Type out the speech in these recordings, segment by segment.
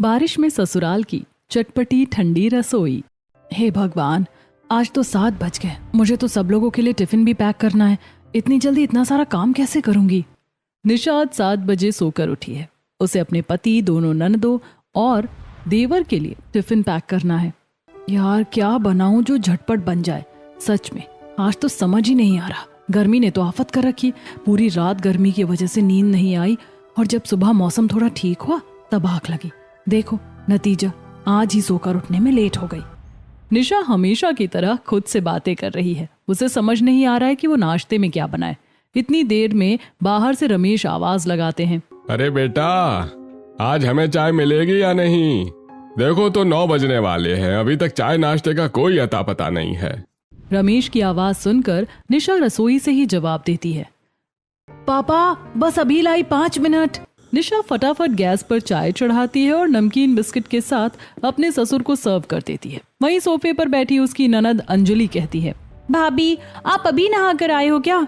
बारिश में ससुराल की चटपटी ठंडी रसोई। हे भगवान, आज तो 7 बज गए। मुझे तो सब लोगों के लिए टिफिन भी पैक करना है। इतनी जल्दी इतना सारा काम कैसे करूंगी। निशा आज 7 बजे सोकर उठी है। उसे अपने पति, दोनों ननदों और देवर के लिए टिफिन पैक करना है। यार क्या बनाऊं जो झटपट बन जाए। सच में आज तो समझ ही नहीं आ रहा। गर्मी ने तो आफत कर रखी। पूरी रात गर्मी की वजह से नींद नहीं आई और जब सुबह मौसम थोड़ा ठीक हुआ तब आग लगी। देखो नतीजा, आज ही सोकर उठने में लेट हो गई। निशा हमेशा की तरह खुद से बातें कर रही है। उसे समझ नहीं आ रहा है कि वो नाश्ते में क्या बनाए। इतनी देर में बाहर से रमेश आवाज लगाते हैं, अरे बेटा, आज हमें चाय मिलेगी या नहीं? देखो तो 9 बजने वाले हैं, अभी तक चाय नाश्ते का कोई अता पता नहीं है। रमेश की आवाज सुनकर निशा रसोई से ही जवाब देती है, पापा बस अभी लाई 5 मिनट। निशा फटाफट गैस पर चाय चढ़ाती है और नमकीन बिस्किट के साथ अपने ससुर को सर्व कर देती है। वहीं सोफे पर बैठी उसकी ननद अंजलि कहती है, भाभी आप अभी नहा कर आए हो क्या?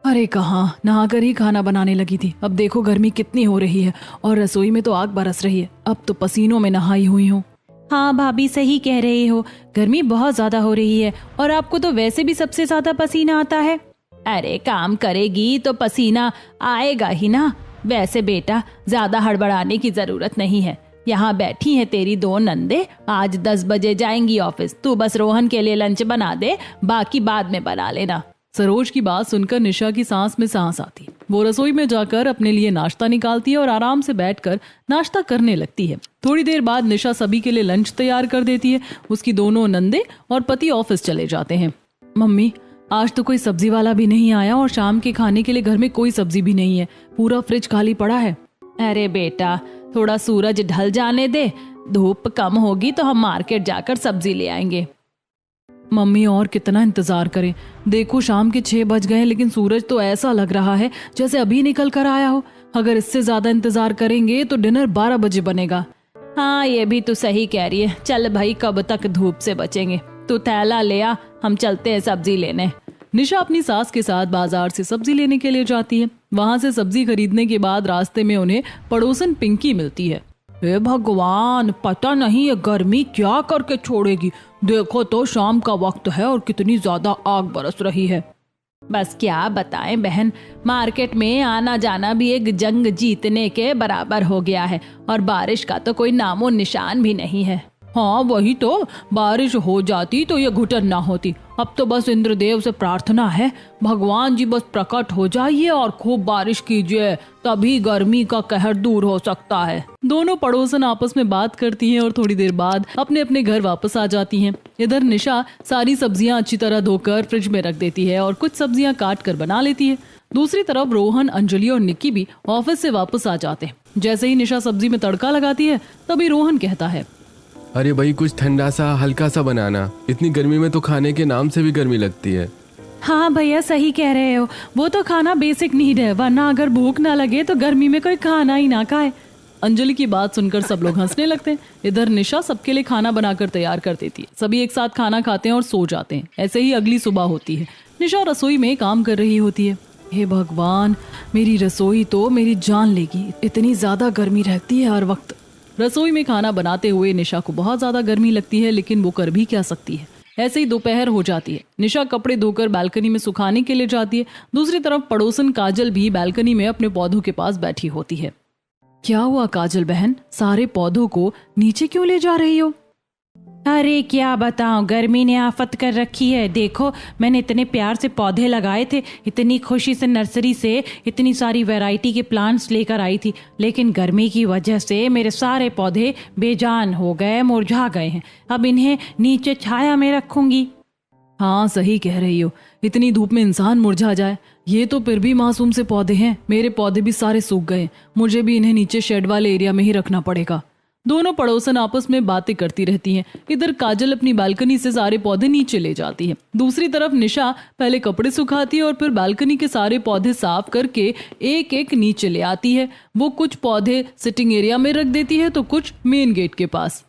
अरे कहाँ, नहाकर ही खाना बनाने लगी थी। अब देखो गर्मी कितनी हो रही है और रसोई में तो आग बरस रही है। अब तो पसीनों में नहाई हुई हूँ। हाँ भाभी सही कह रहे हो, गर्मी बहुत ज्यादा हो रही है और आपको तो वैसे भी सबसे ज्यादा पसीना आता है। अरे काम करेगी तो पसीना आएगा ही ना। वैसे बेटा ज्यादा हड़बड़ाने की जरूरत नहीं है। यहाँ बैठी है तेरी 2 नंदे, आज 10 बजे जाएंगी ऑफिस। तू बस रोहन के लिए लंच बना दे, बाकी बाद में बना लेना। सरोज की बात सुनकर निशा की सांस में सांस आती। वो रसोई में जाकर अपने लिए नाश्ता निकालती है और आराम से बैठकर नाश्ता करने लगती है। थोड़ी देर बाद निशा सभी के लिए लंच तैयार कर देती है। उसकी दोनों नंदे और पति ऑफिस चले जाते हैं। मम्मी आज तो कोई सब्जी वाला भी नहीं आया और शाम के खाने के लिए घर में कोई सब्जी भी नहीं है। पूरा फ्रिज खाली पड़ा है। अरे बेटा थोड़ा सूरज ढल जाने दे, धूप कम होगी तो हम मार्केट जाकर सब्जी ले आएंगे। मम्मी और कितना इंतजार करें। देखो शाम के 6 बज गए लेकिन सूरज तो ऐसा लग रहा है जैसे अभी निकल कर आया हो। अगर इससे ज्यादा इंतजार करेंगे तो डिनर 12 बजे बनेगा। हाँ ये भी तो सही कह रही है। चल भाई कब तक धूप से बचेंगे। तू थैला ले आ, हम चलते हैं सब्जी लेने। निशा अपनी सास के साथ बाजार से सब्जी लेने के लिए जाती है। वहां से सब्जी खरीदने के बाद रास्ते में उन्हें पड़ोसन पिंकी मिलती है। हे भगवान, पता नहीं ये गर्मी क्या करके छोड़ेगी। देखो तो शाम का वक्त है और कितनी ज्यादा आग बरस रही है। बस क्या बताएं बहन, मार्केट में आना जाना भी एक जंग जीतने के बराबर हो गया है और बारिश का तो कोई नामो निशान भी नहीं है। हाँ वही तो, बारिश हो जाती तो ये घुटन ना होती। अब तो बस इंद्रदेव से प्रार्थना है, भगवान जी बस प्रकट हो जाइए और खूब बारिश कीजिए, तभी गर्मी का कहर दूर हो सकता है। दोनों पड़ोसन आपस में बात करती हैं और थोड़ी देर बाद अपने अपने घर वापस आ जाती हैं। इधर निशा सारी सब्जियां अच्छी तरह धोकर फ्रिज में रख देती है और कुछ सब्जियां काट कर बना लेती है। दूसरी तरफ रोहन, अंजलि और निक्की भी ऑफिस से वापस आ जाते हैं। जैसे ही निशा सब्जी में तड़का लगाती है तभी रोहन कहता है, अरे भाई कुछ ठंडा सा हल्का सा बनाना, इतनी गर्मी में तो खाने के नाम से भी गर्मी लगती है। हाँ भैया सही कह रहे हो, वो तो खाना बेसिक नीड है, वरना अगर भूख ना लगे तो गर्मी में कोई खाना ही ना खाए। अंजलि की बात सुनकर सब लोग हंसने लगते हैं। इधर निशा सबके लिए खाना बनाकर तैयार कर देती है। सभी एक साथ खाना खाते हैं और सो जाते हैं। ऐसे ही अगली सुबह होती है। निशा रसोई में काम कर रही होती है। हे भगवान, मेरी रसोई तो मेरी जान लेगी। इतनी ज्यादा गर्मी रहती है हर वक्त। रसोई में खाना बनाते हुए निशा को बहुत ज्यादा गर्मी लगती है, लेकिन वो कर भी क्या सकती है। ऐसे ही दोपहर हो जाती है। निशा कपड़े धोकर बालकनी में सुखाने के लिए जाती है। दूसरी तरफ पड़ोसन काजल भी बालकनी में अपने पौधों के पास बैठी होती है। क्या हुआ काजल बहन, सारे पौधों को नीचे क्यों ले जा रही हो? अरे क्या बताऊं, गर्मी ने आफत कर रखी है। देखो मैंने इतने प्यार से पौधे लगाए थे, इतनी खुशी से नर्सरी से इतनी सारी वैरायटी के प्लांट्स लेकर आई थी, लेकिन गर्मी की वजह से मेरे सारे पौधे बेजान हो गए, मुरझा गए हैं। अब इन्हें नीचे छाया में रखूंगी। हाँ सही कह रही हो, इतनी धूप में इंसान मुरझा जाए। ये तो फिर भी मासूम से पौधे हैं। मेरे पौधे भी सारे सूख गए। मुझे भी इन्हें नीचे शेड वाले एरिया में ही रखना पड़ेगा। दोनों पड़ोसन आपस में बातें करती रहती हैं। इधर काजल अपनी बालकनी से सारे पौधे नीचे ले जाती है। दूसरी तरफ निशा पहले कपड़े सुखाती है और फिर बालकनी के सारे पौधे साफ करके एक एक नीचे ले आती है। वो कुछ पौधे सिटिंग एरिया में रख देती है तो कुछ मेन गेट के पास।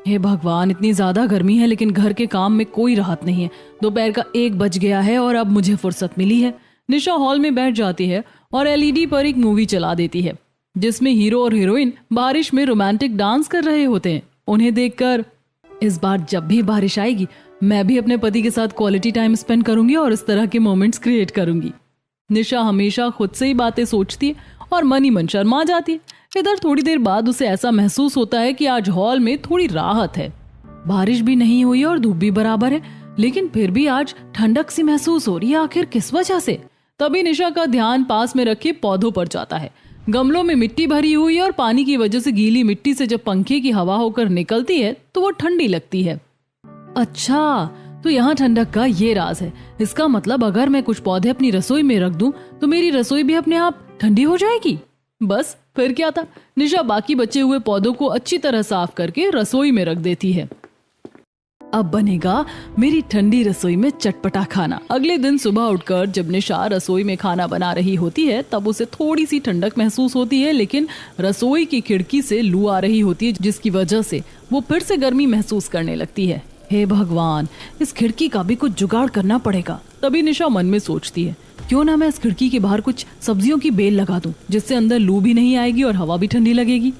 हे भगवान, इतनी ज्यादा गर्मी है लेकिन घर के काम में कोई राहत नहीं है। दोपहर का 1 बज गया है और अब मुझे फुर्सत मिली है। निशा हॉल में बैठ जाती है और एलईडी पर एक मूवी चला देती है। जिसमें हीरो और हीरोइन बारिश में रोमांटिक डांस कर रहे होते हैं। उन्हें देखकर इस बार जब भी बारिश आएगी मैं भी अपने पति के साथ क्वालिटी टाइम स्पेंड करूंगी और इस तरह के मोमेंट्स क्रिएट करूंगी। निशा हमेशा खुद से ही बातें सोचती है और मन ही मन शर्मा जाती है। इधर थोड़ी देर बाद उसे ऐसा महसूस होता है कि आज हॉल में थोड़ी राहत है। बारिश भी नहीं हुई और धूप भी बराबर है, लेकिन फिर भी आज ठंडक सी महसूस हो रही है। आखिर किस वजह से? तभी निशा का ध्यान पास में रखे पौधों पर जाता है। गमलों में मिट्टी भरी हुई है और पानी की वजह से गीली मिट्टी से जब पंखे की हवा होकर निकलती है तो वो ठंडी लगती है। अच्छा, तो यहाँ ठंडक का ये राज है। इसका मतलब अगर मैं कुछ पौधे अपनी रसोई में रख दूं तो मेरी रसोई भी अपने आप ठंडी हो जाएगी। बस फिर क्या था, निशा बाकी बचे हुए पौधों को अच्छी तरह साफ करके रसोई में रख देती है। अब बनेगा मेरी ठंडी रसोई में चटपटा खाना। अगले दिन सुबह उठकर जब निशा रसोई में खाना बना रही होती है तब उसे थोड़ी सी ठंडक महसूस होती है, लेकिन रसोई की खिड़की से लू आ रही होती है जिसकी वजह से वो फिर से गर्मी महसूस करने लगती है। हे भगवान, इस खिड़की का भी कुछ जुगाड़ करना पड़ेगा। तभी निशा मन में सोचती है, क्यों ना मैं इस खिड़की के बाहर कुछ सब्जियों की बेल लगा दूं, जिससे अंदर लू भी नहीं आएगी और हवा भी ठंडी लगेगी।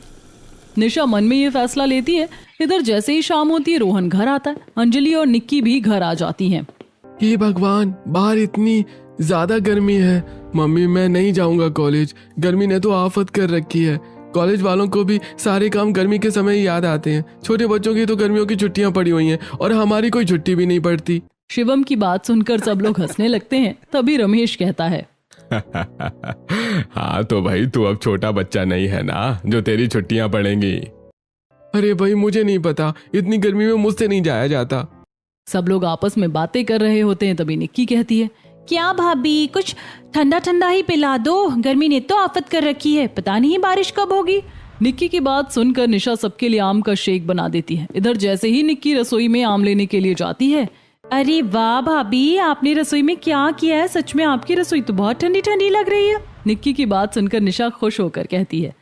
निशा मन में ये फैसला लेती है। इधर जैसे ही शाम होती है रोहन घर आता है। अंजलि और निक्की भी घर आ जाती हैं। हे भगवान, बाहर इतनी ज्यादा गर्मी है। मम्मी, मैं नहीं जाऊंगा कॉलेज। गर्मी ने तो आफत कर रखी है। कॉलेज वालों को भी सारे काम गर्मी के समय ही याद आते हैं। छोटे बच्चों की तो गर्मियों की छुट्टियां पड़ी हुई हैं और हमारी कोई छुट्टी भी नहीं पड़ती। शिवम की बात सुनकर सब लोग हंसने लगते हैं। तभी रमेश कहता है, हाँ तो भाई तू अब छोटा बच्चा नहीं है ना जो तेरी छुट्टियां पड़ेंगी। अरे भाई, मुझे नहीं पता, इतनी गर्मी में मुझसे नहीं जाया जाता। सब लोग आपस में बातें कर रहे होते हैं। तभी निक्की कहती है, क्या भाभी, कुछ ठंडा ठंडा ही पिला दो, गर्मी ने तो आफत कर रखी है, पता नहीं बारिश कब होगी। निक्की की बात सुनकर निशा सबके लिए आम का शेक बना देती है। इधर जैसे ही निक्की रसोई में आम लेने के लिए जाती है, अरे वाह भाभी, आपने रसोई में क्या किया है? सच में आपकी रसोई तो बहुत ठंडी ठंडी लग रही है। निक्की की बात सुनकर निशा खुश होकर कहती है,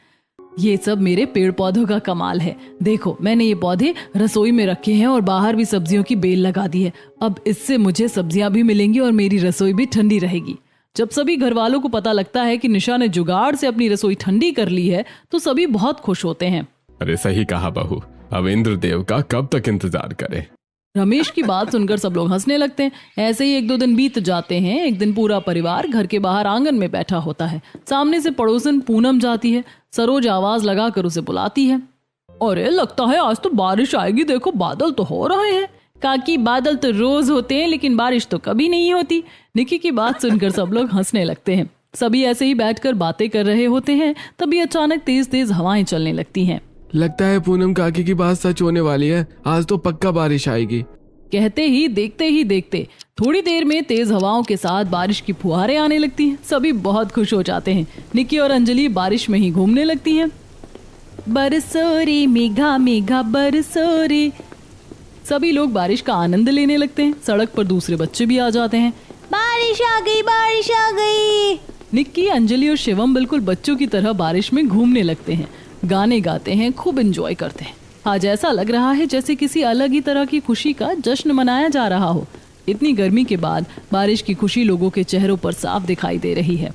ये सब मेरे पेड़ पौधों का कमाल है। देखो, मैंने ये पौधे रसोई में रखे हैं और बाहर भी सब्जियों की बेल लगा दी है। अब इससे मुझे सब्जियां भी मिलेंगी और मेरी रसोई भी ठंडी रहेगी। जब सभी घर वालों को पता लगता है कि निशा ने जुगाड़ से अपनी रसोई ठंडी कर ली है तो सभी बहुत खुश होते हैं। अरे सही कहा बहू, अब इंद्रदेव का कब तक इंतजार करे। रमेश की बात सुनकर सब लोग हंसने लगते हैं। ऐसे ही 1-2 दिन बीत जाते हैं। एक दिन पूरा परिवार घर के बाहर आंगन में बैठा होता है। सामने से पड़ोसन पूनम जाती है। सरोज आवाज लगाकर उसे बुलाती है, अरे लगता है आज तो बारिश आएगी, देखो बादल तो हो रहे हैं। काकी, बादल तो रोज होते हैं लेकिन बारिश तो कभी नहीं होती। निक्की की बात सुनकर सब लोग हंसने लगते हैं। सभी ऐसे ही बैठकर बातें कर रहे होते हैं। तभी अचानक तेज तेज हवाएं चलने लगती हैं। लगता है पूनम काकी की बात सच होने वाली है, आज तो पक्का बारिश आएगी। कहते ही देखते थोड़ी देर में तेज हवाओं के साथ बारिश की फुहारें आने लगती हैं। सभी बहुत खुश हो जाते हैं। निक्की और अंजलि बारिश में ही घूमने लगती हैं। बरसो रे मेघा मेघा बरसो रे। सभी लोग बारिश का आनंद लेने लगते हैं। सड़क पर दूसरे बच्चे भी आ जाते हैं। बारिश आ गई, बारिश आ गई। निक्की, अंजलि और शिवम बिल्कुल बच्चों की तरह बारिश में घूमने लगते हैं, गाने गाते हैं, खूब एंजॉय करते हैं। आज ऐसा लग रहा है जैसे किसी अलग ही तरह की खुशी का जश्न मनाया जा रहा हो। इतनी गर्मी के बाद बारिश की खुशी लोगों के चेहरों पर साफ दिखाई दे रही है।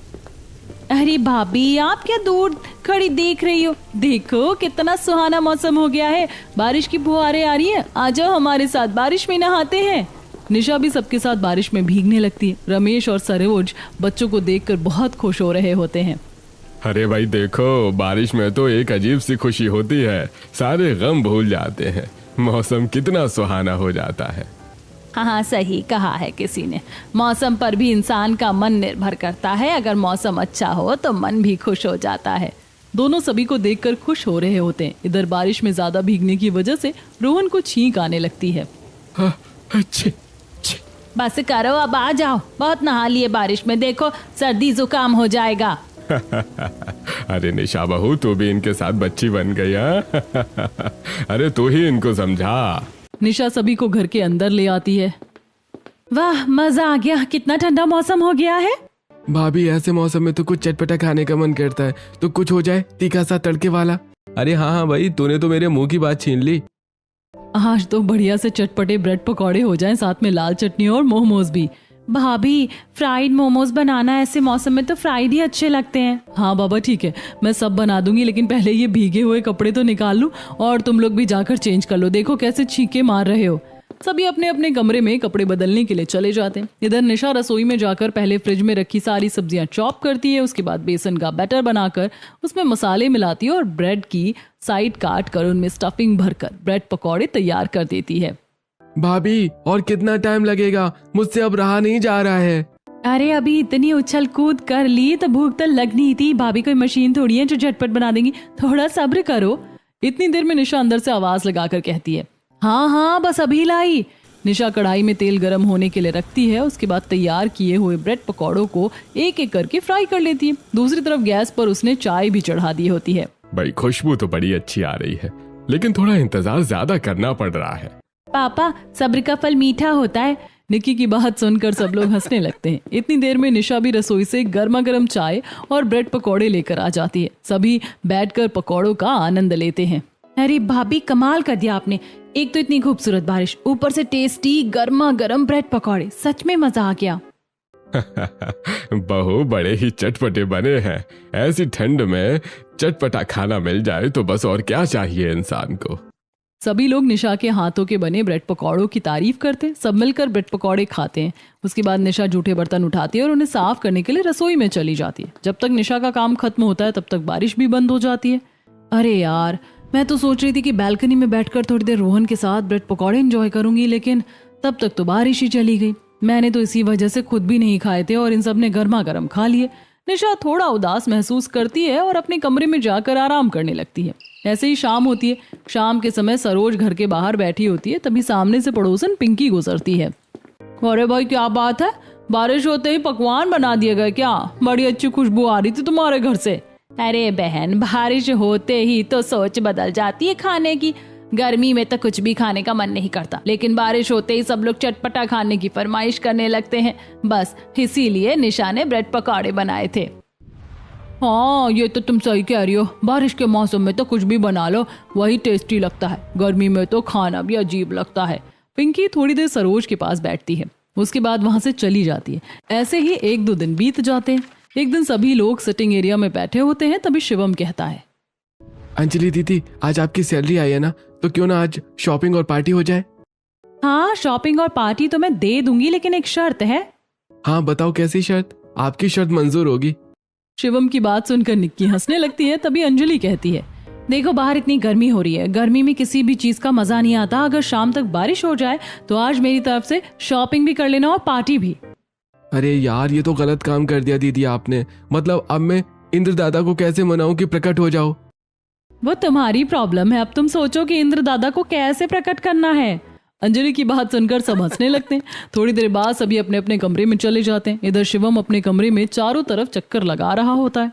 अरे भाभी, आप क्या दूर खड़ी देख रही हो? देखो कितना सुहाना मौसम हो गया है, बारिश की फुहारें आ रही है। आ जाओ हमारे साथ बारिश में नहाते हैं। निशा भी सबके साथ बारिश में भीगने लगती है। रमेश और सरोज बच्चों को देखकर बहुत खुश हो रहे होते हैं। अरे भाई देखो, बारिश में तो एक अजीब सी खुशी होती है, सारे गम भूल जाते हैं, मौसम कितना सुहाना हो जाता है। हाँ, सही कहा है किसी ने। मौसम पर भी इंसान का मन निर्भर करता है। अगर मौसम अच्छा हो तो मन भी खुश हो जाता है। दोनों सभी को देखकर खुश हो रहे होते हैं। इधर बारिश में ज्यादा भीगने की वजह से रोहन को छींक आने लगती है। बस करो, अब आ जाओ, बहुत नहा लिए बारिश में, देखो सर्दी जुकाम हो जाएगा। अरे निशा बहू, तू भी इनके साथ बच्ची बन गई है। अरे तू ही इनको समझा। निशा सभी को घर के अंदर ले आती है। वाह, मजा आ गया, कितना ठंडा मौसम हो गया है। भाभी, ऐसे मौसम में तो कुछ चटपटा खाने का मन करता है, तो कुछ हो जाए तीखा सा तड़के वाला। अरे हाँ भाई, तूने तो मेरे मुंह की बात छीन ली। आज तो बढ़िया से चटपटे ब्रेड पकौड़े हो जाएं, साथ में लाल चटनी और मोमोज भी। भाभी फ्राइड मोमोज बनाना, ऐसे मौसम में तो फ्राइड ही अच्छे लगते हैं। हाँ बाबा ठीक है, मैं सब बना दूंगी, लेकिन पहले ये भीगे हुए कपड़े तो निकाल लूं और तुम लोग भी जाकर चेंज कर लो, देखो कैसे छींके मार रहे हो। सभी अपने अपने कमरे में कपड़े बदलने के लिए चले जाते हैं। इधर निशा रसोई में जाकर पहले फ्रिज में रखी सारी सब्जियां चॉप करती है, उसके बाद बेसन का बैटर बनाकर उसमें मसाले मिलाती है और ब्रेड की साइड काट कर उनमें स्टफिंग भरकर ब्रेड पकौड़े तैयार कर देती है। भाभी और कितना टाइम लगेगा, मुझसे अब रहा नहीं जा रहा है। अरे अभी इतनी उछल कूद कर ली तो भूख तो लगनी थी, भाभी कोई मशीन थोड़ी है जो झटपट बना देंगी, थोड़ा सब्र करो। इतनी देर में निशा अंदर से आवाज लगाकर कहती है, हाँ हाँ बस अभी लाई। निशा कढ़ाई में तेल गर्म होने के लिए रखती है, उसके बाद तैयार किए हुए ब्रेड पकौड़ों को एक एक करके फ्राई कर लेती है। दूसरी तरफ गैस पर उसने चाय भी चढ़ा दी होती है। भाई खुशबू तो बड़ी अच्छी आ रही है, लेकिन थोड़ा इंतजार ज्यादा करना पड़ रहा है। पापा सब्र का फल मीठा होता है। निक्की की बात सुनकर सब लोग हंसने लगते हैं। इतनी देर में निशा भी रसोई से गर्मा गर्म चाय और ब्रेड पकौड़े लेकर आ जाती है। सभी बैठकर पकौड़ों का आनंद लेते हैं। अरे भाभी कमाल कर दिया आपने, एक तो इतनी खूबसूरत बारिश, ऊपर से टेस्टी गर्मा गर्म ब्रेड पकौड़े, सच में मजा आ गया। बहू बड़े ही चटपटे बने हैं, ऐसी ठंड में चटपटा खाना मिल जाए तो बस और क्या चाहिए इंसान को। सभी लोग निशा के हाथों के बने ब्रेड पकौड़ों की तारीफ करते हैं। सब मिलकर ब्रेड पकौड़े खाते हैं। उसके बाद निशा जूठे बर्तन उठाती है और उन्हें साफ करने के लिए रसोई में चली जाती है। जब तक निशा का काम खत्म होता है तब तक बारिश भी बंद हो जाती है। अरे यार, मैं तो सोच रही थी कि बालकनी में बैठकर थोड़ी देर रोहन के साथ ब्रेड पकौड़े एंजॉय करूंगी, लेकिन तब तक तो बारिश ही चली गई। मैंने तो इसी वजह से खुद भी नहीं खाए थे और इन सब ने गर्मा गर्म खा लिए। निशा थोड़ा उदास महसूस करती है और अपने कमरे में जाकर आराम करने लगती है। ऐसे ही शाम होती है। शाम के समय सरोज घर के बाहर बैठी होती है, तभी सामने से पड़ोसन पिंकी गुजरती है। अरे भाई क्या बात है, बारिश होते ही पकवान बना दिए गए क्या? बड़ी अच्छी खुशबू आ रही थी तुम्हारे घर से। अरे बहन, बारिश होते ही तो सोच बदल जाती है खाने की। गर्मी में तो कुछ भी खाने का मन नहीं करता, लेकिन बारिश होते ही सब लोग चटपटा खाने की फरमाइश करने लगते हैं। बस इसीलिए निशा ने ब्रेड पकौड़े बनाए थे। हाँ ये तो तुम सही कह रही हो, बारिश के मौसम में तो कुछ भी बना लो वही टेस्टी लगता है, गर्मी में तो खाना भी अजीब लगता है। पिंकी थोड़ी देर सरोज के पास बैठती है, उसके बाद वहां से चली जाती है। ऐसे ही 1-2 दिन बीत जाते हैं। एक दिन सभी लोग सिटिंग एरिया में बैठे होते हैं, तभी शिवम कहता है, अंजलि दीदी आज आपकी सैलरी आई है ना, तो क्यों ना आज शॉपिंग और पार्टी हो जाए। हाँ शॉपिंग और पार्टी तो मैं दे दूंगी, लेकिन एक शर्त है। हाँ बताओ कैसी शर्त, आपकी शर्त मंजूर होगी। शिवम की बात सुनकर निक्की हंसने लगती है। तभी अंजलि कहती है, देखो बाहर इतनी गर्मी हो रही है, गर्मी में किसी भी चीज का मजा नहीं आता। अगर शाम तक बारिश हो जाए तो आज मेरी तरफ से शॉपिंग भी कर लेना और पार्टी भी। अरे यार ये तो गलत काम कर दिया दीदी आपने, मतलब अब मैं इंद्र दादा को कैसे मनाऊं कि प्रकट हो जाओ। वो तुम्हारी प्रॉब्लम है, अब तुम सोचो कि इंद्र दादा को कैसे प्रकट करना है। अंजलि की बात सुनकर सब हंसने लगते हैं। थोड़ी देर बाद सभी अपने अपने कमरे में चले जाते हैं। इधर शिवम अपने कमरे में चारों तरफ चक्कर लगा रहा होता है।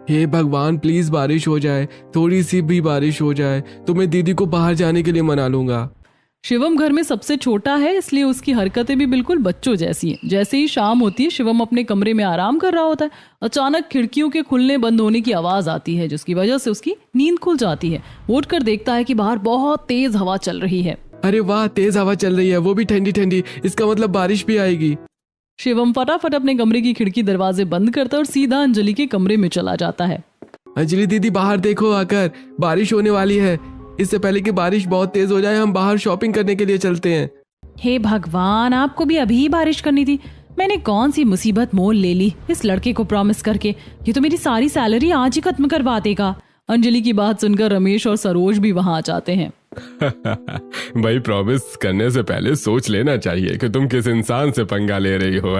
हे भगवान प्लीज बारिश हो जाए, थोड़ी सी भी बारिश हो जाए तो मैं दीदी को बाहर जाने के लिए मना लूंगा। शिवम घर में सबसे छोटा है, इसलिए उसकी हरकतें भी बिल्कुल बच्चों जैसी हैं। जैसे ही शाम होती है, शिवम अपने कमरे में आराम कर रहा होता है। अचानक खिड़कियों के खुलने बंद होने की आवाज आती है, जिसकी वजह से उसकी नींद खुल जाती है। उठकर देखता है कि बाहर बहुत तेज हवा चल रही है। अरे वाह, तेज हवा चल रही है, वो भी ठंडी ठंडी, इसका मतलब बारिश भी आएगी। शिवम फटाफट अपने कमरे की खिड़की दरवाजे बंद करता है और सीधा अंजलि के कमरे में चला जाता है। अंजलि दीदी बाहर देखो आकर, बारिश होने वाली है। इससे पहले कि बारिश बहुत तेज हो जाए हम बाहर शॉपिंग करने के लिए चलते हैं। हे भगवान, आपको भी अभी बारिश करनी थी। मैंने कौन सी मुसीबत मोल ले ली इस लड़के को प्रॉमिस करके। ये तो मेरी सारी सैलरी आज ही खत्म करवा देगा। अंजलि की बात सुनकर रमेश और सरोज भी वहां आ जाते हैं। भाई प्रॉमिस करने से पहले सोच लेना चाहिए कि तुम किस इंसान से पंगा ले रही हो।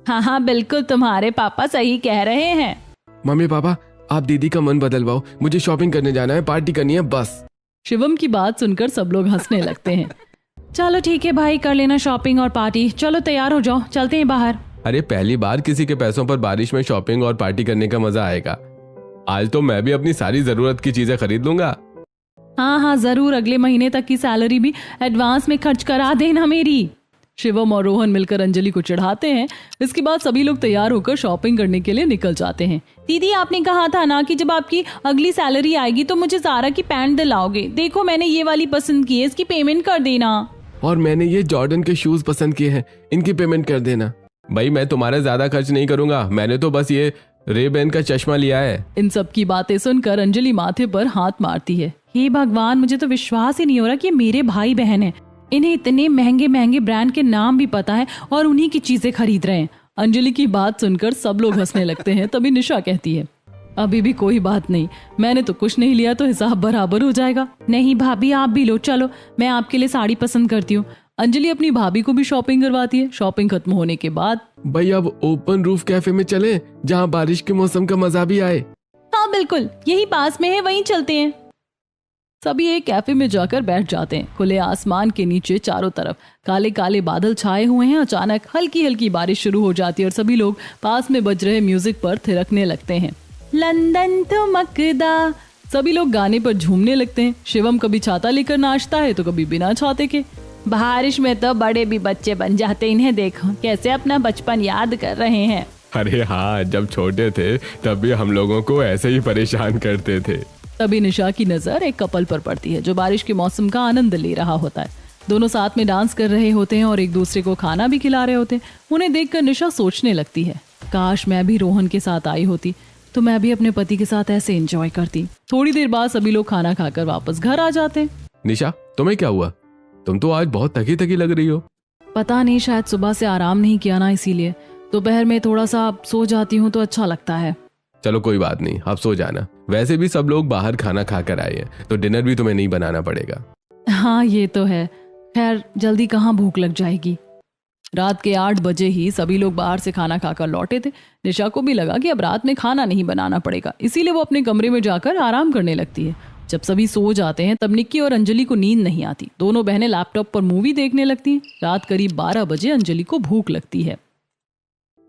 हाँ हाँ बिल्कुल, तुम्हारे पापा सही कह रहे हैं। मम्मी पापा आप दीदी का मन बदलवाओ, मुझे शॉपिंग करने जाना है, पार्टी करनी है बस। शिवम की बात सुनकर सब लोग हंसने लगते हैं। चलो ठीक है भाई, कर लेना शॉपिंग और पार्टी। चलो तैयार हो जाओ, चलते हैं बाहर। अरे पहली बार किसी के पैसों पर बारिश में शॉपिंग और पार्टी करने का मजा आएगा। आज तो मैं भी अपनी सारी जरूरत की चीजें खरीद लूंगा। हाँ हाँ जरूर, अगले महीने तक की सैलरी भी एडवांस में खर्च करा देना मेरी। शिवम और रोहन मिलकर अंजलि को चढ़ाते हैं। इसके बाद सभी लोग तैयार होकर शॉपिंग करने के लिए निकल जाते हैं। दीदी आपने कहा था ना कि जब आपकी अगली सैलरी आएगी तो मुझे ज़ारा की पैंट दिलाओगे। देखो मैंने ये वाली पसंद की है, इसकी पेमेंट कर देना। और मैंने ये जॉर्डन के शूज पसंद किए हैं, इनकी पेमेंट कर देना। भाई मैं तुम्हारा ज्यादा खर्च नहीं करूंगा, मैंने तो बस ये रेबैन का चश्मा लिया है। इन सब की बातें सुनकर अंजलि माथे पर हाथ मारती है। हे भगवान, मुझे तो विश्वास ही नहीं हो रहा कि ये मेरे भाई बहन हैं। इन्हें इतने महंगे महंगे ब्रांड के नाम भी पता है और उन्हीं की चीजें खरीद रहे हैं। अंजलि की बात सुनकर सब लोग हंसने लगते हैं। तभी निशा कहती है, अभी भी कोई बात नहीं, मैंने तो कुछ नहीं लिया तो हिसाब बराबर हो जाएगा। नहीं भाभी, आप भी लो, चलो मैं आपके लिए साड़ी पसंद करती हूँ। अंजलि अपनी भाभी को भी शॉपिंग करवाती है। शॉपिंग खत्म होने के बाद भाई अब ओपन रूफ कैफे में चले, जहाँ बारिश के मौसम का मजा भी आए। हाँ बिल्कुल, यही पास में है, वहीं चलते हैं। सभी एक कैफे में जाकर बैठ जाते हैं। खुले आसमान के नीचे चारों तरफ काले काले बादल छाए हुए हैं। अचानक हल्की हल्की बारिश शुरू हो जाती है और सभी लोग पास में बज रहे म्यूजिक पर थिरकने लगते हैं। लंदन ठुमकदा, सभी लोग गाने पर झूमने लगते हैं। शिवम कभी छाता लेकर नाचता है तो कभी बिना छाते के। बारिश में तो बड़े भी बच्चे बन जाते, इन्हें देखो कैसे अपना बचपन याद कर रहे हैं। अरे हाँ, जब छोटे थे तब भी हम लोगों को ऐसे ही परेशान करते थे। तभी निशा की नजर एक कपल पर पड़ती है जो बारिश के मौसम का आनंद ले रहा होता है। दोनों साथ में डांस कर रहे होते हैं और एक दूसरे को खाना भी खिला रहे होते हैं। उन्हें देखकर निशा सोचने लगती है, काश मैं भी रोहन के साथ आई होती तो मैं भी अपने पति के साथ ऐसे एंजॉय करती। थोड़ी देर बाद सभी लोग खाना खाकर वापस घर आ जाते हैं। निशा, तुम्हें क्या हुआ? तुम तो आज बहुत थकी थकी लग रही हो। पता नहीं, शायद सुबह से आराम नहीं किया ना, इसीलिए दोपहर में थोड़ा सा सो जाती हूँ तो अच्छा लगता है। चलो कोई बात नहीं, आप सो जाना। वैसे भी सब लोग बाहर खाना खा कर आए हैं तो डिनर भी तुम्हें नहीं बनाना पड़ेगा। हाँ ये तो है, खैर जल्दी कहाँ भूख लग जाएगी। रात के 8 बजे ही सभी लोग बाहर से खाना खाकर लौटे थे। निशा को भी लगा कि अब रात में खाना नहीं बनाना पड़ेगा, इसीलिए वो अपने कमरे में जाकर आराम करने लगती है। जब सभी सो जाते हैं तब निक्की और अंजलि को नींद नहीं आती। दोनों बहनें लैपटॉप पर मूवी देखने लगती हैं। रात करीब 12 बजे अंजलि को भूख लगती है।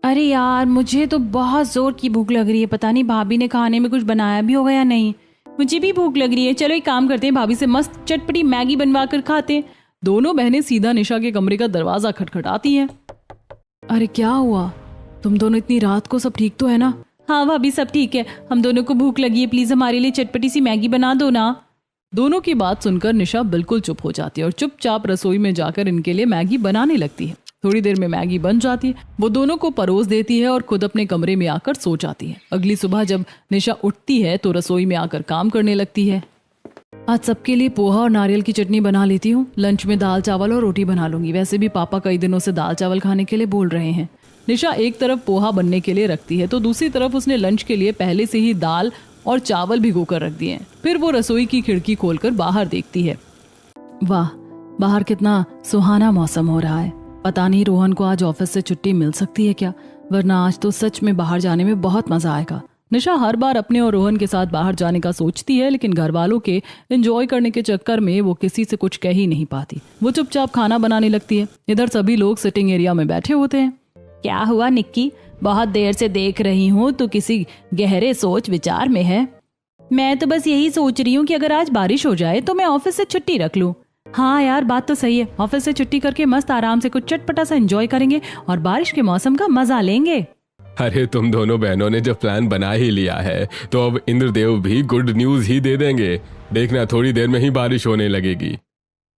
अरे यार, मुझे तो बहुत जोर की भूख लग रही है। पता नहीं भाभी ने खाने में कुछ बनाया भी होगा या नहीं। मुझे भी भूख लग रही है, चलो एक काम करते हैं, भाभी से मस्त चटपटी मैगी बनवा कर खाते हैं। दोनों बहनें सीधा निशा के कमरे का दरवाजा खटखटाती हैं। अरे क्या हुआ, तुम दोनों इतनी रात को, सब ठीक तो है ना? हाँ भाभी, सब ठीक है, हम दोनों को भूख लगी है, प्लीज हमारे लिए चटपटी सी मैगी बना दो ना। दोनों की बात सुनकर निशा बिल्कुल चुप हो जाती है और चुपचाप रसोई में जाकर इनके लिए मैगी बनाने लगती है। थोड़ी देर में मैगी बन जाती है। वो दोनों को परोस देती है और खुद अपने कमरे में आकर सो जाती है। अगली सुबह जब निशा उठती है तो रसोई में आकर काम करने लगती है। आज सबके लिए पोहा और नारियल की चटनी बना लेती हूँ। लंच में दाल चावल और रोटी बना लूंगी। वैसे भी पापा कई दिनों से दाल चावल खाने के लिए बोल रहे हैं। निशा एक तरफ पोहा बनने के लिए रखती है तो दूसरी तरफ उसने लंच के लिए पहले से ही दाल और चावल भिगोकर रख दिए हैं। फिर वो रसोई की खिड़की खोलकर बाहर देखती है। वाह, बाहर कितना सुहाना मौसम हो रहा है। पता नहीं रोहन को आज ऑफिस से छुट्टी मिल सकती है क्या, वरना आज तो सच में बाहर जाने में बहुत मजा आएगा। निशा हर बार अपने और रोहन के साथ बाहर जाने का सोचती है, लेकिन घर वालों के एंजॉय करने के चक्कर में वो किसी से कुछ कह ही नहीं पाती। वो चुपचाप खाना बनाने लगती है। इधर सभी लोग सिटिंग एरिया में बैठे होते हैं। क्या हुआ निक्की, बहुत देर से देख रही हूँ, तो किसी गहरे सोच विचार में है। मैं तो बस यही सोच रही हूँ कि अगर आज बारिश हो जाए तो मैं ऑफिस से छुट्टी रख लूँ। हाँ यार, बात तो सही है, ऑफिस से छुट्टी करके मस्त आराम से कुछ चटपटा सा एंजॉय करेंगे और बारिश के मौसम का मजा लेंगे। अरे तुम दोनों बहनों ने जब प्लान बना ही लिया है तो अब इंद्रदेव भी गुड न्यूज ही दे देंगे। देखना थोड़ी देर में ही बारिश होने लगेगी।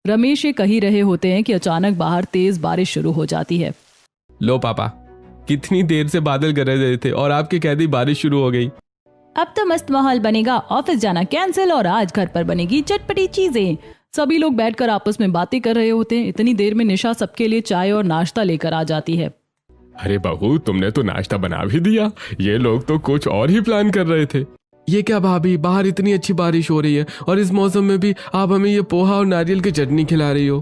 रमेश ये कह रहे होते हैं कि अचानक बाहर तेज बारिश शुरू हो जाती है। लो पापा, कितनी देर से बादल गरज रहे थे और आपके कहते ही बारिश शुरू हो गई। अब तो मस्त माहौल बनेगा, ऑफिस जाना कैंसिल और आज घर पर बनेगी चटपटी चीजें। सभी लोग बैठकर आपस में बातें कर रहे होते हैं। इतनी देर में निशा सबके लिए चाय और नाश्ता लेकर आ जाती है। अरे बहू, तुमने तो नाश्ता बना भी दिया। ये लोग तो कुछ और ही प्लान कर रहे थे। ये क्या भाभी, बाहर इतनी अच्छी बारिश हो रही है और इस मौसम में भी आप हमें ये पोहा और नारियल की चटनी खिला रही हो।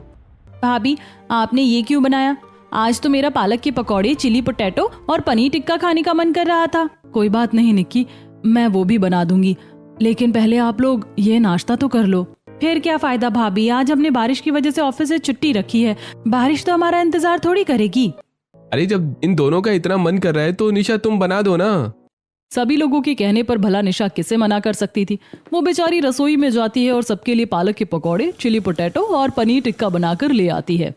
भाभी, आपने ये क्यों बनाया? आज तो मेरा पालक के पकौड़े, चिली पोटैटो और पनीर टिक्का खाने का मन कर रहा था। कोई बात नहीं निक्की, मैं वो भी बना दूंगी, लेकिन पहले आप लोग ये नाश्ता तो कर लो। फिर क्या फायदा भाभी, आज हमने बारिश की वजह से ऑफिस से छुट्टी रखी है, बारिश तो हमारा इंतजार थोड़ी करेगी। अरे जब इन दोनों का इतना मन कर रहा है तो निशा तुम बना दो ना। सभी लोगों के कहने पर भला निशा किसे मना कर सकती थी। वो बेचारी रसोई में जाती है और सबके लिए पालक के पकौड़े, चिली पोटैटो और पनीर टिक्का बनाकर ले आती है।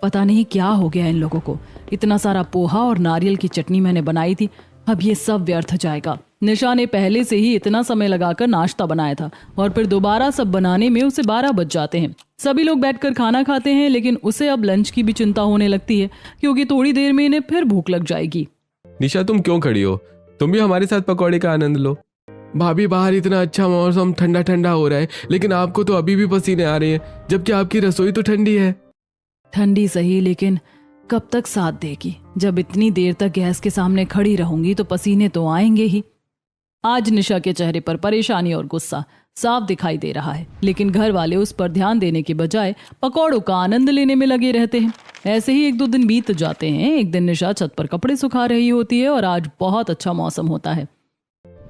पता नहीं क्या हो गया इन लोगों को, इतना सारा पोहा और नारियल की चटनी मैंने बनाई थी, अब ये सब व्यर्थ जाएगा। निशा ने पहले से ही इतना समय लगाकर नाश्ता बनाया था और फिर दोबारा सब बनाने में उसे 12 बज जाते हैं। सभी लोग बैठकर खाना खाते हैं, लेकिन उसे अब लंच की भी चिंता होने लगती है क्योंकि थोड़ी देर में इन्हें फिर भूख लग जाएगी। निशा तुम क्यों खड़ी हो? तुम भी हमारे साथ पकौड़े का आनंद लो। भाभी बाहर इतना अच्छा मौसम ठंडा ठंडा हो रहा है, लेकिन आपको तो अभी भी पसीने आ रहे हैं, जबकि आपकी रसोई तो ठंडी है। ठंडी सही, लेकिन कब तक साथ देगी? जब इतनी देर तक गैस के सामने खड़ी रहूंगी तो पसीने तो आएंगे ही। आज निशा के चेहरे पर परेशानी और गुस्सा साफ दिखाई दे रहा है, लेकिन घर वाले उस पर ध्यान देने के बजाय पकौड़ों का आनंद लेने में लगे रहते हैं। ऐसे ही 1-2 दिन बीत जाते हैं। एक दिन निशा छत पर कपड़े सुखा रही होती है और आज बहुत अच्छा मौसम होता है।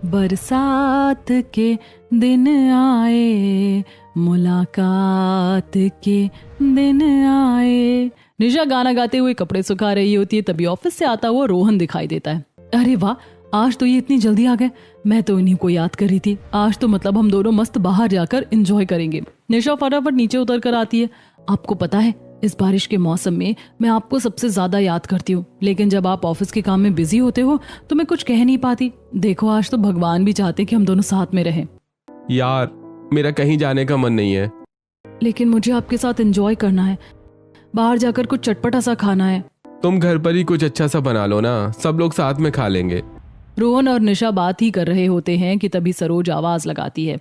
बरसात के दिन आए, मुलाकात के दिन आए। निशा गाना गाते हुए कपड़े सुखा रही होती है, तभी ऑफिस से आता हुआ रोहन दिखाई देता है। अरे वाह, आज तो ये इतनी जल्दी आ गए। मैं तो इन्हीं को याद कर रही थी। आज तो मतलब हम दोनों मस्त बाहर जाकर एंजॉय करेंगे। निशा फटाफट नीचे उतर कर आती है। आपको पता है, इस बारिश के मौसम में मैं आपको सबसे ज्यादा याद करती हूँ, लेकिन जब आप ऑफिस के काम में बिजी होते हो तो मैं कुछ कह नहीं पाती। देखो, आज तो भगवान भी चाहते कि हम दोनों साथ में रहें। यार मेरा कहीं जाने का मन नहीं है। लेकिन मुझे आपके साथ एंजॉय करना है, बाहर जाकर कुछ चटपटा सा खाना है। तुम घर पर ही कुछ अच्छा सा बना लो ना, सब लोग साथ में खा लेंगे। रोहन और निशा बात ही कर रहे होते हैं कि तभी सरोज आवाज लगाती है।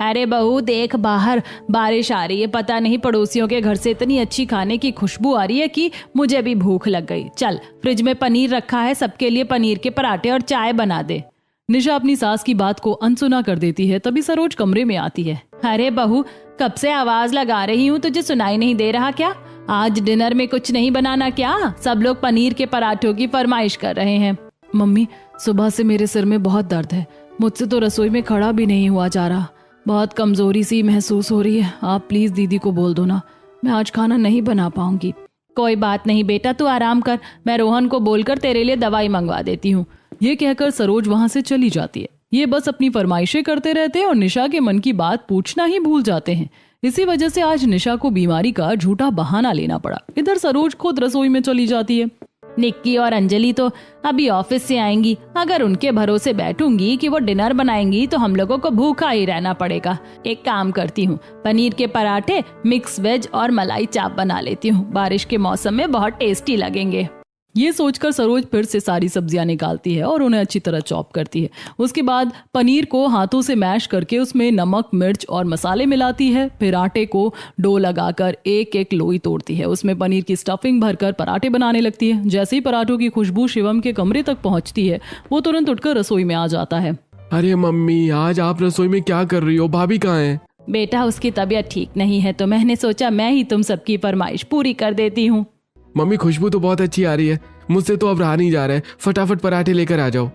अरे बहू देख, बाहर बारिश आ रही है। पता नहीं पड़ोसियों के घर से इतनी अच्छी खाने की खुशबू आ रही है कि मुझे भी भूख लग गई। चल, फ्रिज में पनीर रखा है, सबके लिए पनीर के पराठे और चाय बना दे। निशा अपनी सास की बात को अनसुना कर देती है। तभी सरोज कमरे में आती है। अरे बहू, कब से आवाज लगा रही हूँ, तुझे सुनाई नहीं दे रहा क्या? आज डिनर में कुछ नहीं बनाना क्या? सब लोग पनीर के पराठों की फरमाइश कर रहे हैं। मम्मी, सुबह से मेरे सिर में बहुत दर्द है। मुझसे तो रसोई में खड़ा भी नहीं हुआ जा रहा। बहुत कमजोरी सी महसूस हो रही है। आप प्लीज दीदी को बोल दो ना, मैं आज खाना नहीं बना पाऊंगी। कोई बात नहीं बेटा, तू आराम कर। मैं रोहन को बोलकर तेरे लिए दवाई मंगवा देती हूँ। ये कहकर सरोज वहां से चली जाती है। ये बस अपनी फरमाइशें करते रहते हैं और निशा के मन की बात पूछना ही भूल जाते हैं। इसी वजह से आज निशा को बीमारी का झूठा बहाना लेना पड़ा। इधर सरोज खुद रसोई में चली जाती है। निक्की और अंजलि तो अभी ऑफिस से आएंगी। अगर उनके भरोसे बैठूंगी कि वो डिनर बनाएंगी तो हम लोगों को भूखा ही रहना पड़ेगा। एक काम करती हूँ, पनीर के पराठे, मिक्स वेज और मलाई चाप बना लेती हूँ। बारिश के मौसम में बहुत टेस्टी लगेंगे। ये सोचकर सरोज फिर से सारी सब्जियां निकालती है और उन्हें अच्छी तरह चॉप करती है। उसके बाद पनीर को हाथों से मैश करके उसमें नमक, मिर्च और मसाले मिलाती है। फिर आटे को डो लगाकर एक एक लोई तोड़ती है। उसमें पनीर की स्टफिंग भरकर पराठे बनाने लगती है। जैसे ही पराठों की खुशबू शिवम के कमरे तक पहुंचती है, वो तुरंत उठकर रसोई में आ जाता है। अरे मम्मी, आज आप रसोई में क्या कर रही हो? भाभी कहाँ है? बेटा, उसकी तबीयत ठीक नहीं है तो मैंने सोचा मैं ही तुम सबकी फरमाइश पूरी कर देती हूँ। मम्मी, खुशबू तो बहुत अच्छी आ रही है, मुझसे तो अब रहा नहीं जा रहा है। फटाफट पराठे लेकर आ जाओ।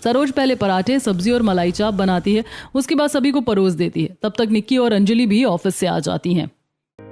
सरोज पहले पराठे, सब्जी और मलाई चाप बनाती है। उसके बाद सभी को परोस देती है। तब तक निक्की और अंजलि भी ऑफिस से आ जाती हैं।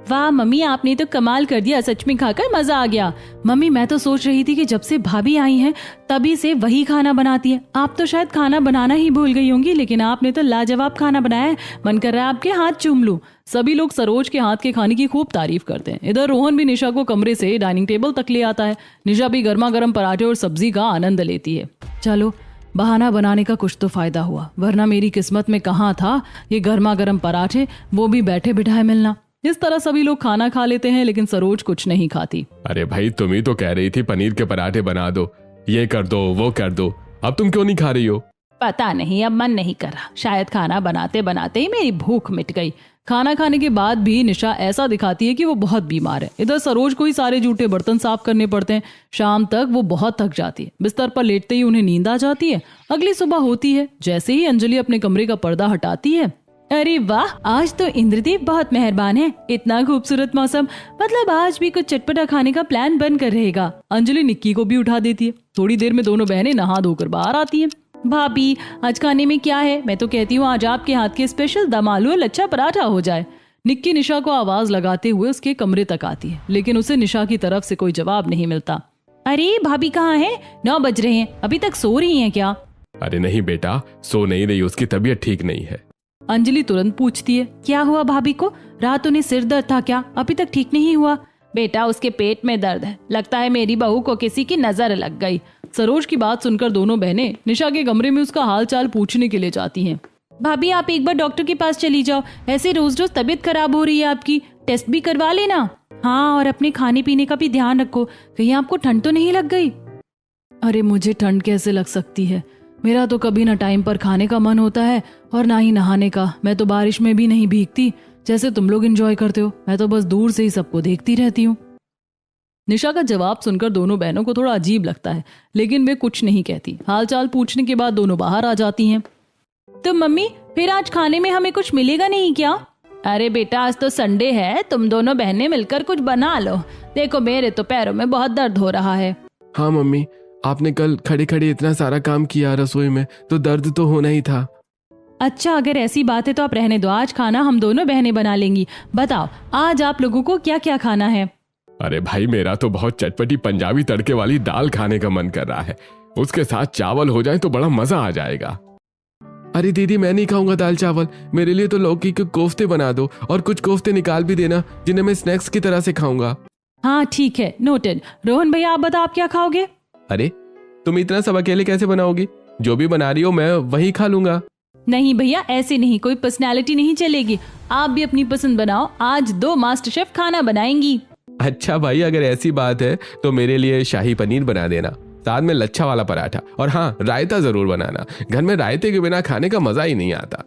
वाह मम्मी, आपने तो कमाल कर दिया। सच में खाकर मजा आ गया। मम्मी, मैं तो सोच रही थी कि जब से भाभी आई हैं तभी से वही खाना बनाती है। आप तो शायद खाना बनाना ही भूल गई होंगी, लेकिन आपने तो लाजवाब खाना बनाया है। मन कर रहा है आपके हाथ चूम लूं। सभी लोग सरोज के हाथ के खाने की खूब तारीफ करते हैं। इधर रोहन भी निशा को कमरे से डाइनिंग टेबल तक ले आता है। निशा भी गर्मा गर्म पराठे और सब्जी का आनंद लेती है। चलो, बहाना बनाने का कुछ तो फायदा हुआ, वरना मेरी किस्मत में कहाँ था ये गर्मा गर्म पराठे, वो भी बैठे बिठाए मिलना। इस तरह सभी लोग खाना खा लेते हैं, लेकिन सरोज कुछ नहीं खाती। अरे भाई, तुम ही तो कह रही थी पनीर के पराठे बना दो, ये कर दो, वो कर दो। अब तुम क्यों नहीं खा रही हो? पता नहीं, अब मन नहीं कर रहा। शायद खाना बनाते बनाते ही मेरी भूख मिट गई। खाना खाने के बाद भी निशा ऐसा दिखाती है कि वो बहुत बीमार है। इधर सरोज को ही सारे जूठे बर्तन साफ करने पड़ते हैं। शाम तक वो बहुत थक जाती है। बिस्तर पर लेटते ही उन्हें नींद आ जाती है। अगली सुबह होती है। जैसे ही अंजलि अपने कमरे का पर्दा हटाती है, अरे वाह, आज तो इंद्रदेव बहुत मेहरबान है। इतना खूबसूरत मौसम, मतलब आज भी कुछ चटपटा खाने का प्लान बन कर रहेगा। अंजलि निक्की को भी उठा देती है। थोड़ी देर में दोनों बहनें नहा धोकर बाहर आती हैं। भाभी, आज खाने में क्या है? मैं तो कहती हूँ आज आपके हाथ के स्पेशल दम आलू और लच्छा पराठा हो जाए। निक्की निशा को आवाज लगाते हुए उसके कमरे तक आती है, लेकिन उसे निशा की तरफ से कोई जवाब नहीं मिलता। अरे भाभी कहाँ है? 9 बज रहे हैं, अभी तक सो रही हैं क्या? अरे नहीं बेटा, सो नहीं रही, उसकी तबीयत ठीक नहीं है। अंजलि तुरंत पूछती है, क्या हुआ भाभी को? रात उन्हें सिर दर्द था क्या? अभी तक ठीक नहीं हुआ? बेटा, उसके पेट में दर्द है। लगता है मेरी बहू को किसी की नजर लग गई। सरोज की बात सुनकर दोनों बहनें निशा के कमरे में उसका हाल चाल पूछने के लिए जाती हैं। भाभी आप एक बार डॉक्टर के पास चली जाओ, ऐसे रोज रोज तबीयत खराब हो रही है आपकी, टेस्ट भी करवा लेना। हाँ, और अपने खाने पीने का भी ध्यान रखो, कहीं आपको ठंड तो नहीं लग गई। अरे मुझे ठंड कैसे लग सकती है, मेरा तो कभी ना टाइम पर खाने का मन होता है और ना ही नहाने का। मैं तो बारिश में भी नहीं भीगती जैसे तुम लोग एंजॉय करते हो, मैं तो बस दूर से ही सबको देखती रहती हूँ। निशा का जवाब सुनकर दोनों बहनों को थोड़ा अजीब लगता है, लेकिन वे कुछ नहीं कहती। हालचाल पूछने के बाद दोनों बाहर आ जाती हैं। तो मम्मी फिर आज खाने में हमें कुछ मिलेगा नहीं क्या? अरे बेटा आज तो संडे है, तुम दोनों बहनें मिलकर कुछ बना लो। देखो मेरे तो पैरों में बहुत दर्द हो रहा है। हाँ मम्मी, आपने कल खड़े खड़े इतना सारा काम किया रसोई में, तो दर्द तो होना ही था। अच्छा अगर ऐसी बात है तो आप रहने दो, आज खाना हम दोनों बहनें बना लेंगी। बताओ आज आप लोगों को क्या क्या खाना है? अरे भाई मेरा तो बहुत चटपटी पंजाबी तड़के वाली दाल खाने का मन कर रहा है, उसके साथ चावल हो जाए तो बड़ा मजा आ जाएगा। अरे दीदी मैं नहीं खाऊंगा दाल चावल, मेरे लिए तो लौकी के कोफ्ते बना दो और कुछ कोफ्ते निकाल भी देना जिन्हें मैं स्नैक्स की तरह से खाऊंगा। हाँ ठीक है, नोटेड। रोहन भैया आप बताओ आप क्या खाओगे? अरे तुम इतना सब अकेले कैसे बनाओगी? जो भी बना रही हो मैं वही खा लूंगा। नहीं भैया ऐसे नहीं, कोई पर्सनालिटी नहीं चलेगी, आप भी अपनी पसंद बनाओ। आज 2 मास्टर शेफ खाना बनाएंगी। अच्छा भाई अगर ऐसी बात है तो मेरे लिए शाही पनीर बना देना, साथ में लच्छा वाला पराठा, और हाँ रायता जरूर बनाना, घर में रायते के बिना खाने का मजा ही नहीं आता।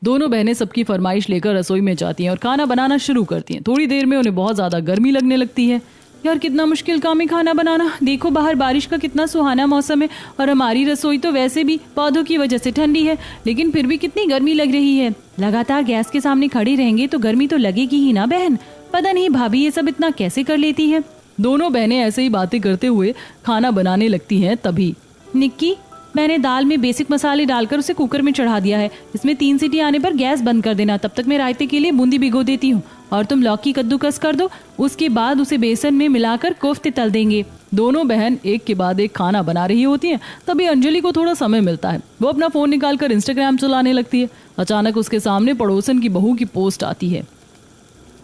दोनों बहनें सबकी फरमाइश लेकर रसोई में जाती हैं और खाना बनाना शुरू करती हैं। थोड़ी देर में उन्हें बहुत ज्यादा गर्मी लगने लगती है। यार कितना मुश्किल काम है खाना बनाना। देखो बाहर बारिश का कितना सुहाना मौसम है और हमारी रसोई तो वैसे भी पौधों की वजह से ठंडी है, लेकिन फिर भी कितनी गर्मी लग रही है। लगातार गैस के सामने खड़ी रहेंगे तो गर्मी तो लगेगी ही ना बहन। पता नहीं भाभी ये सब इतना कैसे कर लेती है। दोनों बहनें ऐसे ही बातें करते हुए खाना बनाने लगती हैं। तभी निक्की मैंने दाल में बेसिक मसाले डालकर उसे कुकर में चढ़ा दिया है, इसमें 3 सीटी आने पर गैस बंद कर देना। तब तक मैं रायते के लिए बूंदी भिगो देती हूँ और तुम लौकी कद्दूकस कर दो, उसके बाद उसे बेसन में मिलाकर कोफ्ते तल देंगे। दोनों बहन एक के बाद एक खाना बना रही होती हैं। तभी अंजलि को थोड़ा समय मिलता है, वो अपना फोन निकालकर इंस्टाग्राम चलाने लगती है। अचानक उसके सामने पड़ोसन की बहू की पोस्ट आती है।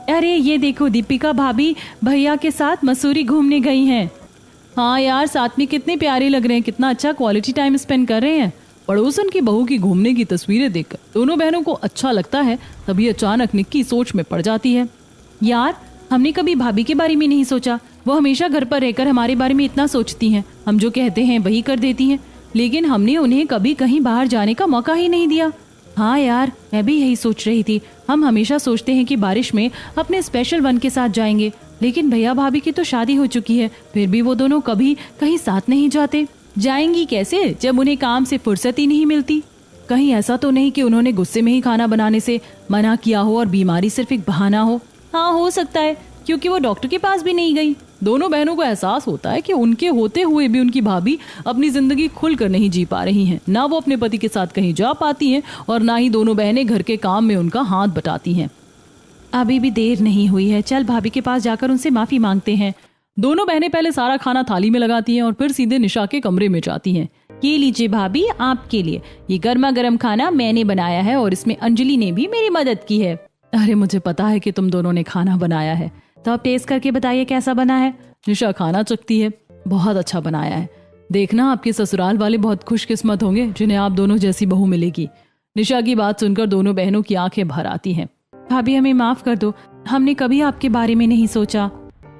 अरे ये देखो दीपिका भाभी भैया के साथ मसूरी घूमने गई हैं। हाँ यार साथ में कितने प्यारे लग रहे हैं, कितना अच्छा क्वालिटी टाइम स्पेंड कर रहे हैं। पड़ोसन की बहू की घूमने की तस्वीरें देखकर दोनों बहनों को अच्छा लगता है। तभी अचानक निक्की सोच में पड़ जाती है। यार हमने कभी भाभी के बारे में नहीं सोचा, वो हमेशा घर पर रहकर हमारे बारे में इतना सोचती हैं, हम जो कहते हैं वही कर देती हैं, लेकिन हमने उन्हें कभी कहीं बाहर जाने का मौका ही नहीं दिया। हाँ यार मैं भी यही सोच रही थी, हम हमेशा सोचते हैं कि बारिश में अपने स्पेशल वन के साथ जाएंगे, लेकिन भैया भाभी की तो शादी हो चुकी है, फिर भी वो दोनों कभी कहीं साथ नहीं जाते। जाएंगी कैसे जब उन्हें काम से फुर्सत ही नहीं मिलती। कहीं ऐसा तो नहीं कि उन्होंने गुस्से में ही खाना बनाने से मना किया हो और बीमारी सिर्फ एक बहाना हो। हाँ हो सकता है, क्योंकि वो डॉक्टर के पास भी नहीं गई। दोनों बहनों को एहसास होता है कि उनके होते हुए भी उनकी भाभी अपनी जिंदगी खुलकर नहीं जी पा रही हैं। ना वो अपने पति के साथ कहीं जा पाती हैं और ना ही दोनों बहनें घर के काम में उनका हाथ बटाती हैं। अभी भी देर नहीं हुई है, चल भाभी के पास जाकर उनसे माफी मांगते हैं। दोनों बहनें पहले सारा खाना थाली में लगाती हैं और फिर सीधे निशा के कमरे में जाती हैं। ये लीजिए भाभी आपके लिए, ये गर्मा गर्म खाना मैंने बनाया है और इसमें अंजलि ने भी मेरी मदद की है। अरे मुझे पता है कि तुम दोनों ने खाना बनाया है, तो आप टेस्ट करके बताइए कैसा बना है। निशा खाना चखती है। बहुत अच्छा बनाया है, देखना आपके ससुराल वाले बहुत खुशकिस्मत होंगे जिन्हें आप दोनों जैसी बहू मिलेगी। निशा की बात सुनकर दोनों बहनों की आंखें भर आती हैं। भाभी हमें माफ कर दो, हमने कभी आपके बारे में नहीं सोचा।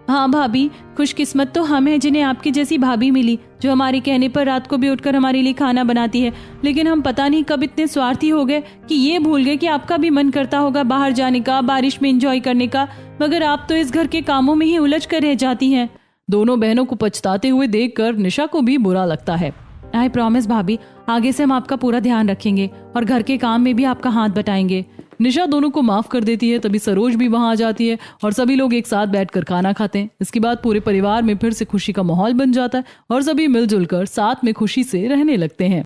हाँ भाभी खुशकिस्मत तो हम हैं जिन्हें आपकी जैसी भाभी मिली, जो हमारे कहने पर रात को भी उठकर हमारे लिए खाना बनाती है। लेकिन हम पता नहीं कब इतने स्वार्थी हो गए कि ये भूल गए कि आपका भी मन करता होगा बाहर जाने का, बारिश में एंजॉय करने का, मगर आप तो इस घर के कामों में ही उलझ कर रह जाती हैं। दोनों बहनों को पछताते हुए देखकर निशा को भी बुरा लगता है। आई प्रॉमिस भाभी, आगे से हम आपका पूरा ध्यान रखेंगे और घर के काम में भी आपका हाथ बटाएंगे। निशा दोनों को माफ कर देती है। तभी सरोज भी वहां आ जाती है और सभी लोग एक साथ बैठकर खाना खाते हैं। इसके बाद पूरे परिवार में फिर से खुशी का माहौल बन जाता है और सभी मिलजुल कर साथ में खुशी से रहने लगते हैं।